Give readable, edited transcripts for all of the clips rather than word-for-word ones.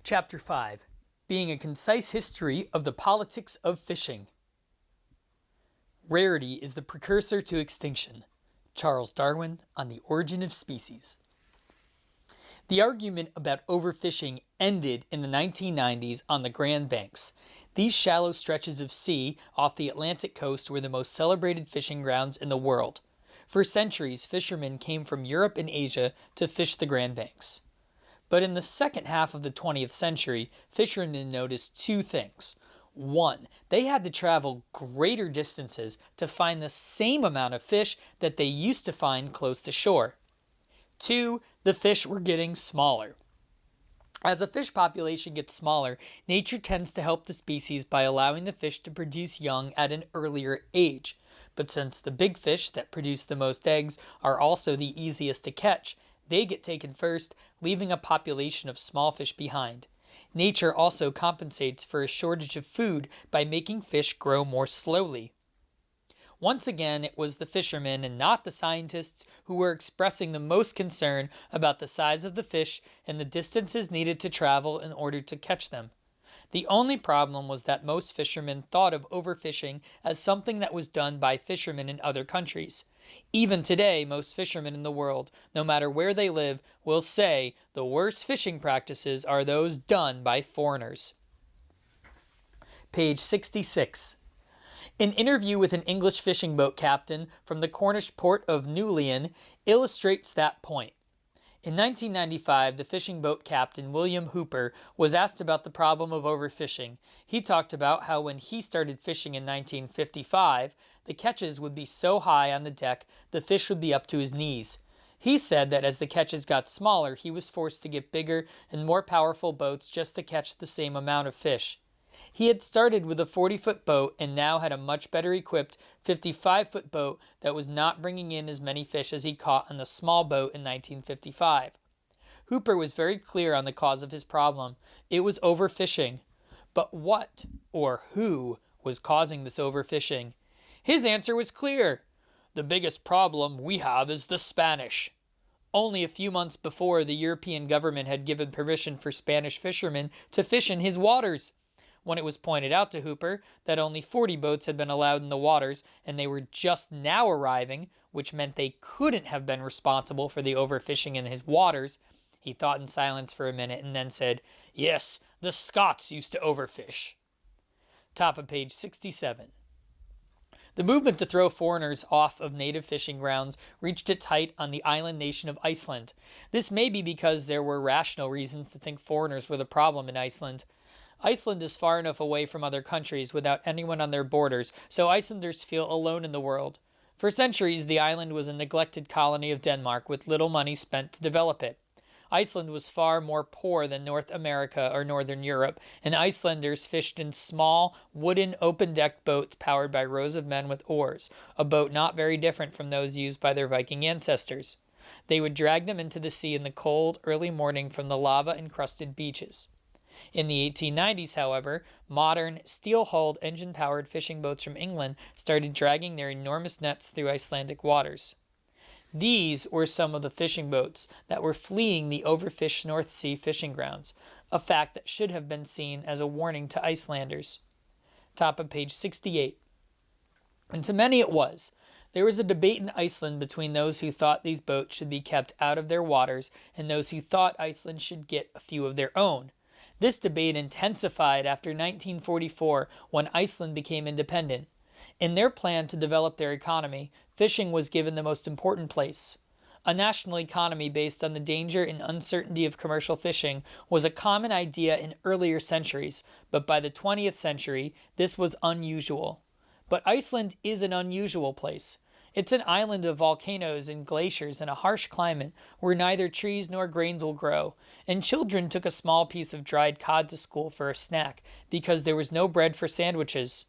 Chapter 5. Being a concise history of the politics of fishing. Rarity is the precursor to extinction. Charles Darwin on the Origin of Species. The argument about overfishing ended in the 1990s on the Grand Banks. These shallow stretches of sea off the Atlantic coast were the most celebrated fishing grounds in the world. For centuries, fishermen came from Europe and Asia to fish the Grand Banks. But in the second half of the 20th century, fishermen noticed two things. One, they had to travel greater distances to find the same amount of fish that they used to find close to shore. Two, the fish were getting smaller. As a fish population gets smaller, nature tends to help the species by allowing the fish to produce young at an earlier age. But since the big fish that produce the most eggs are also the easiest to catch, they get taken first, leaving a population of small fish behind. Nature also compensates for a shortage of food by making fish grow more slowly. Once again, it was the fishermen and not the scientists who were expressing the most concern about the size of the fish and the distances needed to travel in order to catch them. The only problem was that most fishermen thought of overfishing as something that was done by fishermen in other countries. Even today, most fishermen in the world, no matter where they live, will say the worst fishing practices are those done by foreigners. Page 66. An interview with an English fishing boat captain from the Cornish port of Newlyn illustrates that point. In 1995, the fishing boat captain William Hooper was asked about the problem of overfishing. He talked about how when he started fishing in 1955, the catches would be so high on the deck the fish would be up to his knees. He said that as the catches got smaller, he was forced to get bigger and more powerful boats just to catch the same amount of fish. He had started with a 40-foot boat and now had a much better equipped 55-foot boat that was not bringing in as many fish as he caught on the small boat in 1955. Hooper was very clear on the cause of his problem. It was overfishing. But what or who was causing this overfishing? His answer was clear. The biggest problem we have is the Spanish. Only a few months before, the European government had given permission for Spanish fishermen to fish in his waters. When it was pointed out to Hooper that only 40 boats had been allowed in the waters and they were just now arriving, which meant they couldn't have been responsible for the overfishing in his waters, he thought in silence for a minute and then said, "Yes, the Scots used to overfish." Top of page 67. The movement to throw foreigners off of native fishing grounds reached its height on the island nation of Iceland. This may be because there were rational reasons to think foreigners were the problem in Iceland. Iceland is far enough away from other countries without anyone on their borders, so Icelanders feel alone in the world. For centuries, the island was a neglected colony of Denmark with little money spent to develop it. Iceland was far more poor than North America or Northern Europe, and Icelanders fished in small, wooden, open-decked boats powered by rows of men with oars, a boat not very different from those used by their Viking ancestors. They would drag them into the sea in the cold, early morning from the lava-encrusted beaches. In the 1890s, however, modern, steel-hulled, engine-powered fishing boats from England started dragging their enormous nets through Icelandic waters. These were some of the fishing boats that were fleeing the overfished North Sea fishing grounds, a fact that should have been seen as a warning to Icelanders. Top of page 68. And to many it was. There was a debate in Iceland between those who thought these boats should be kept out of their waters and those who thought Iceland should get a few of their own. This debate intensified after 1944 when Iceland became independent. In their plan to develop their economy, fishing was given the most important place. A national economy based on the danger and uncertainty of commercial fishing was a common idea in earlier centuries, but by the 20th century, this was unusual. But Iceland is an unusual place. It's an island of volcanoes and glaciers in a harsh climate where neither trees nor grains will grow, and children took a small piece of dried cod to school for a snack because there was no bread for sandwiches.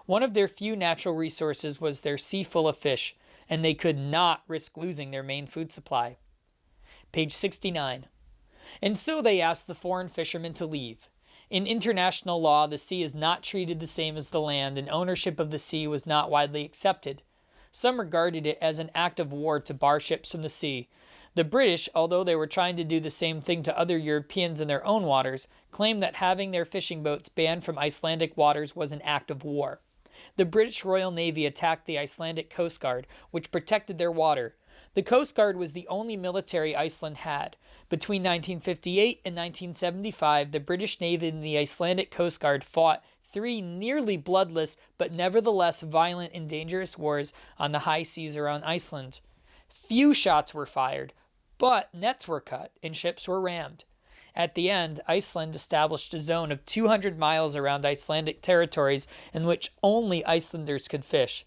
One of their few natural resources was their sea full of fish, and they could not risk losing their main food supply. Page 69. And so they asked the foreign fishermen to leave. In international law, the sea is not treated the same as the land, and ownership of the sea was not widely accepted. Some regarded it as an act of war to bar ships from the sea. The British, although they were trying to do the same thing to other Europeans in their own waters, claimed that having their fishing boats banned from Icelandic waters was an act of war. The British Royal Navy attacked the Icelandic Coast Guard, which protected their water. The Coast Guard was the only military Iceland had. Between 1958 and 1975, the British Navy and the Icelandic Coast Guard fought 3 nearly bloodless but nevertheless violent and dangerous wars on the high seas around Iceland. Few shots were fired, but nets were cut and ships were rammed. At the end, Iceland established a zone of 200 miles around Icelandic territories in which only Icelanders could fish.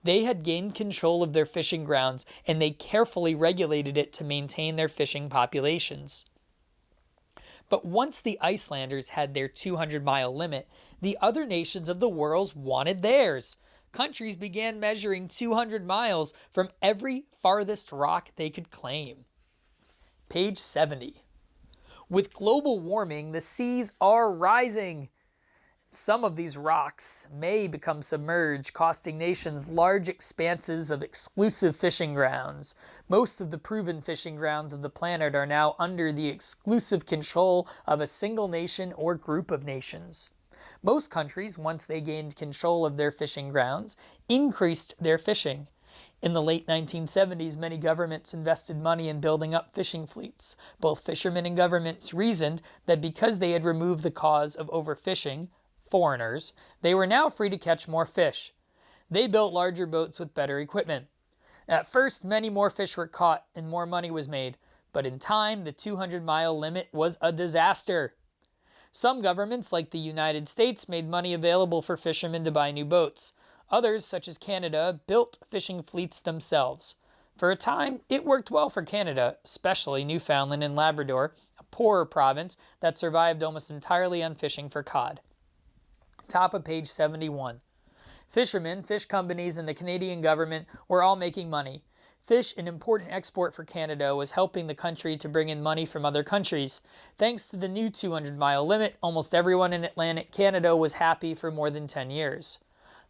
They had gained control of their fishing grounds, and they carefully regulated it to maintain their fishing populations. But once the Icelanders had their 200-mile limit, the other nations of the world wanted theirs. Countries began measuring 200 miles from every farthest rock they could claim. Page 70. With global warming, the seas are rising. Some of these rocks may become submerged, costing nations large expanses of exclusive fishing grounds. Most of the proven fishing grounds of the planet are now under the exclusive control of a single nation or group of nations. Most countries, once they gained control of their fishing grounds, increased their fishing. In the late 1970s, many governments invested money in building up fishing fleets. Both fishermen and governments reasoned that because they had removed the cause of overfishing, foreigners, they were now free to catch more fish. They built larger boats with better equipment. At first, many more fish were caught and more money was made, but in time, the 200-mile limit was a disaster. Some governments, like the United States, made money available for fishermen to buy new boats. Others, such as Canada, built fishing fleets themselves. For a time, it worked well for Canada, especially Newfoundland and Labrador, a poorer province that survived almost entirely on fishing for cod. Top of page 71. Fishermen, fish companies, and the Canadian government were all making money. Fish, an important export for Canada, was helping the country to bring in money from other countries. Thanks to the new 200-mile limit, almost everyone in Atlantic Canada was happy for more than 10 years.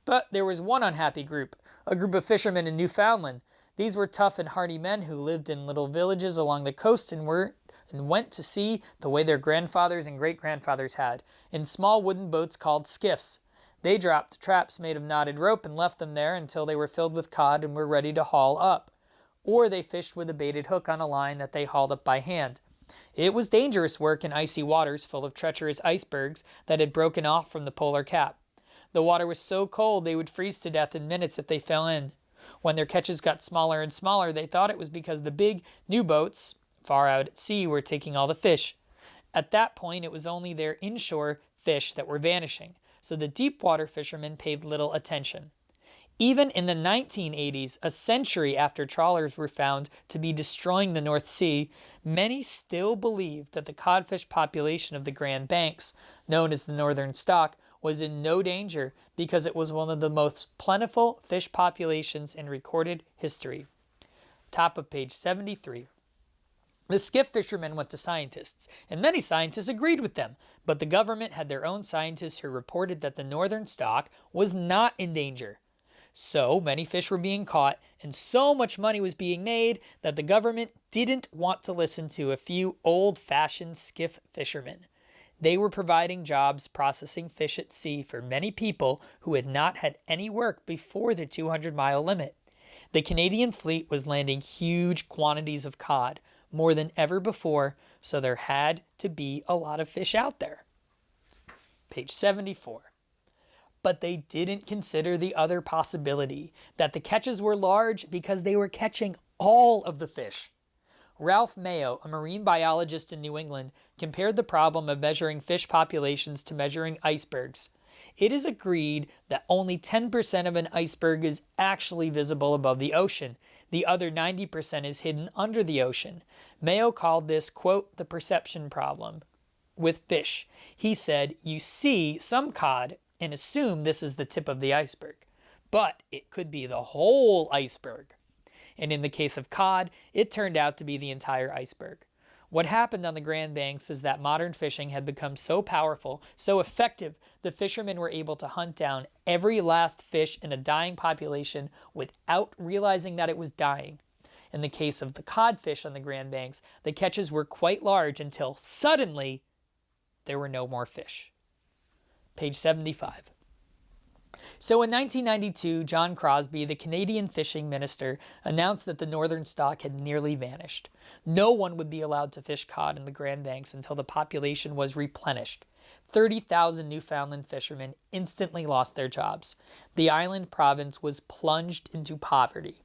But there was one unhappy group, a group of fishermen in Newfoundland. These were tough and hardy men who lived in little villages along the coast and went to sea the way their grandfathers and great-grandfathers had, in small wooden boats called skiffs. They dropped traps made of knotted rope and left them there until they were filled with cod and were ready to haul up. Or they fished with a baited hook on a line that they hauled up by hand. It was dangerous work in icy waters full of treacherous icebergs that had broken off from the polar cap. The water was so cold they would freeze to death in minutes if they fell in. When their catches got smaller and smaller, they thought it was because the big, new boats, far out at sea, were taking all the fish. At that point, it was only their inshore fish that were vanishing, so the deep water fishermen paid little attention. Even in the 1980s, a century after trawlers were found to be destroying the North Sea, many still believed that the codfish population of the Grand Banks, known as the northern stock, was in no danger because it was one of the most plentiful fish populations in recorded history. Top of page 73. The skiff fishermen went to scientists, and many scientists agreed with them, but the government had their own scientists who reported that the northern stock was not in danger. So many fish were being caught, and so much money was being made that the government didn't want to listen to a few old-fashioned skiff fishermen. They were providing jobs processing fish at sea for many people who had not had any work before the 200-mile limit. The Canadian fleet was landing huge quantities of cod, more than ever before, so there had to be a lot of fish out there. Page 74. But they didn't consider the other possibility, that the catches were large because they were catching all of the fish. Ralph Mayo, a marine biologist in New England, compared the problem of measuring fish populations to measuring icebergs. It is agreed that only 10% of an iceberg is actually visible above the ocean. The other 90% is hidden under the ocean. Mayo called this, quote, the perception problem with fish. He said, you see some cod and assume this is the tip of the iceberg, but it could be the whole iceberg. And in the case of cod, it turned out to be the entire iceberg. What happened on the Grand Banks is that modern fishing had become so powerful, so effective, the fishermen were able to hunt down every last fish in a dying population without realizing that it was dying. In the case of the codfish on the Grand Banks, the catches were quite large until suddenly there were no more fish. Page 75. So in 1992, John Crosbie, the Canadian fishing minister, announced that the northern stock had nearly vanished. No one would be allowed to fish cod in the Grand Banks until the population was replenished. 30,000 Newfoundland fishermen instantly lost their jobs. The island province was plunged into poverty.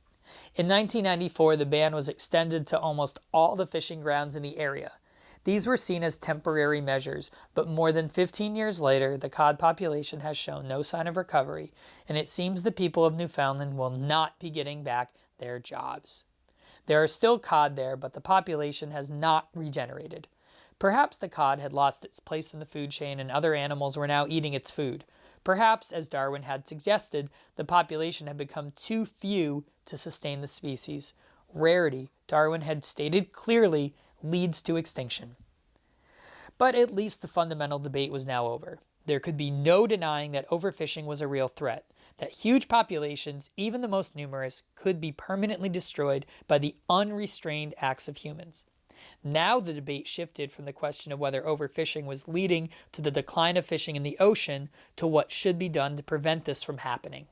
In 1994, the ban was extended to almost all the fishing grounds in the area. These were seen as temporary measures, but more than 15 years later, the cod population has shown no sign of recovery, and it seems the people of Newfoundland will not be getting back their jobs. There are still cod there, but the population has not regenerated. Perhaps the cod had lost its place in the food chain and other animals were now eating its food. Perhaps, as Darwin had suggested, the population had become too few to sustain the species. Rarity, Darwin had stated clearly, leads to extinction. But at least the fundamental debate was now over. There could be no denying that overfishing was a real threat, that huge populations, even the most numerous, could be permanently destroyed by the unrestrained acts of humans. Now the debate shifted from the question of whether overfishing was leading to the decline of fishing in the ocean to what should be done to prevent this from happening.